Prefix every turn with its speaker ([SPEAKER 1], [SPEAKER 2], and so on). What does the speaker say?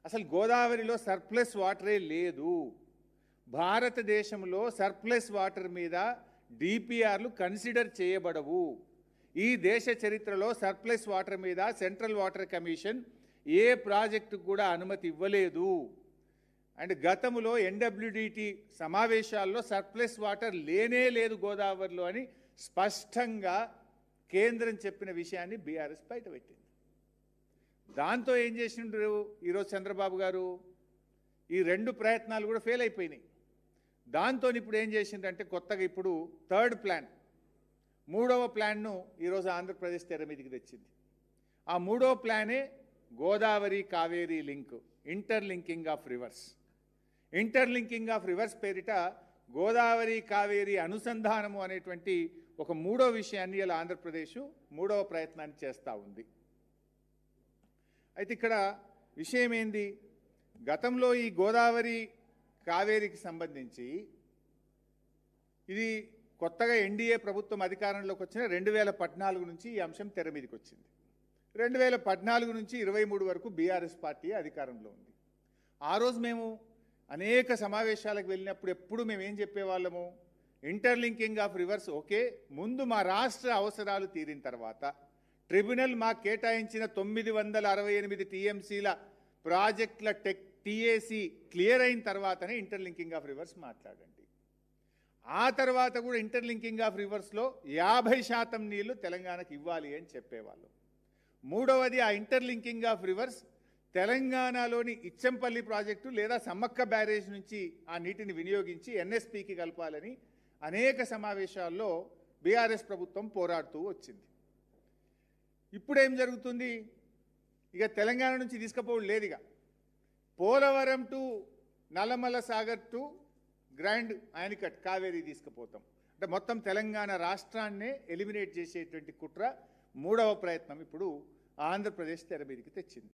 [SPEAKER 1] అసలు గోదావరిలో సర్ప్లస్ వాటరే లేదు. భారతదేశంలో సర్ప్లస్ వాటర్ మీద డిపిఆర్లు కన్సిడర్ చేయబడవు. ఈ దేశ చరిత్రలో సర్ప్లస్ వాటర్ మీద సెంట్రల్ వాటర్ కమిషన్ ఏ ప్రాజెక్టుకు కూడా అనుమతి ఇవ్వలేదు. అండ్ గతంలో ఎన్డబ్ల్యూడిటి సమావేశాల్లో సర్ప్లస్ వాటర్ లేనే లేదు గోదావరిలో అని స్పష్టంగా కేంద్రం చెప్పిన విషయాన్ని బీఆర్ఎస్ బయటపెట్టింది. దాంతో ఏం చేసిండ్రు ఈరోజు చంద్రబాబు గారు? ఈ రెండు ప్రయత్నాలు కూడా ఫెయిల్ అయిపోయినాయి. దాంతో ఇప్పుడు ఏం చేసిందంటే కొత్తగా ఇప్పుడు థర్డ్ ప్లాన్, మూడవ ప్లాన్ను ఈరోజు ఆంధ్రప్రదేశ్ తెర మీదకి తెచ్చింది. ఆ మూడవ ప్లానే Godavari Kaveri link, interlinking of rivers. Interlinking of rivers పేరిట గోదావరి కావేరీ అనుసంధానము అనేటువంటి ఒక మూడో విషయాన్ని ఇలా ఆంధ్రప్రదేశ్ మూడవ ప్రయత్నాన్ని చేస్తూ ఉంది. అయితే ఇక్కడ విషయం ఏంది? గతంలో ఈ గోదావరి కావేరీకి సంబంధించి ఇది కొత్తగా ఎన్డీఏ ప్రభుత్వం అధికారంలోకి వచ్చిన 2014 నుంచి ఈ అంశం తెర మీదకి వచ్చింది. 2014 నుంచి 23 వరకు బీఆర్ఎస్ పార్టీ అధికారంలో ఉంది. ఆ రోజు మేము అనేక సమావేశాలకు వెళ్ళినప్పుడు ఎప్పుడు మేము ఏం చెప్పేవాళ్ళము? ఇంటర్లింకింగ్ ఆఫ్ రివర్స్ ఓకే, ముందు మా రాష్ట్ర అవసరాలు తీరిన తర్వాత ట్రిబ్యునల్ మాకు కేటాయించిన 968 టీఎంసీల ప్రాజెక్టుల టీఏసీ క్లియర్ అయిన తర్వాతనే ఇంటర్లింకింగ్ ఆఫ్ రివర్స్ మాట్లాడండి. ఆ తర్వాత కూడా ఇంటర్లింకింగ్ ఆఫ్ రివర్స్లో 50% నీళ్లు తెలంగాణకు ఇవ్వాలి అని చెప్పేవాళ్ళు. మూడవది, ఆ ఇంటర్లింకింగ్ ఆఫ్ రివర్స్ తెలంగాణలోని ఇచ్చంపల్లి ప్రాజెక్టు లేదా సమ్మక్క బ్యారేజ్ నుంచి ఆ నీటిని వినియోగించి ఎన్ఎస్పికి కలపాలని అనేక సమావేశాల్లో బీఆర్ఎస్ ప్రభుత్వం పోరాడుతూ వచ్చింది. ఇప్పుడేం జరుగుతుంది? ఇక తెలంగాణ నుంచి తీసుకుపోవడం లేదు. ఇక Polavaram to Nallamala Sagar to grand anicut Kaveri తీసుకుపోతాం అంటే మొత్తం తెలంగాణ రాష్ట్రాన్నే ఎలిమినేట్ చేసేటువంటి కుట్ర మూడవ ప్రయత్నం ఇప్పుడు ఆంధ్రప్రదేశ్ తెర మీదకి తెచ్చింది.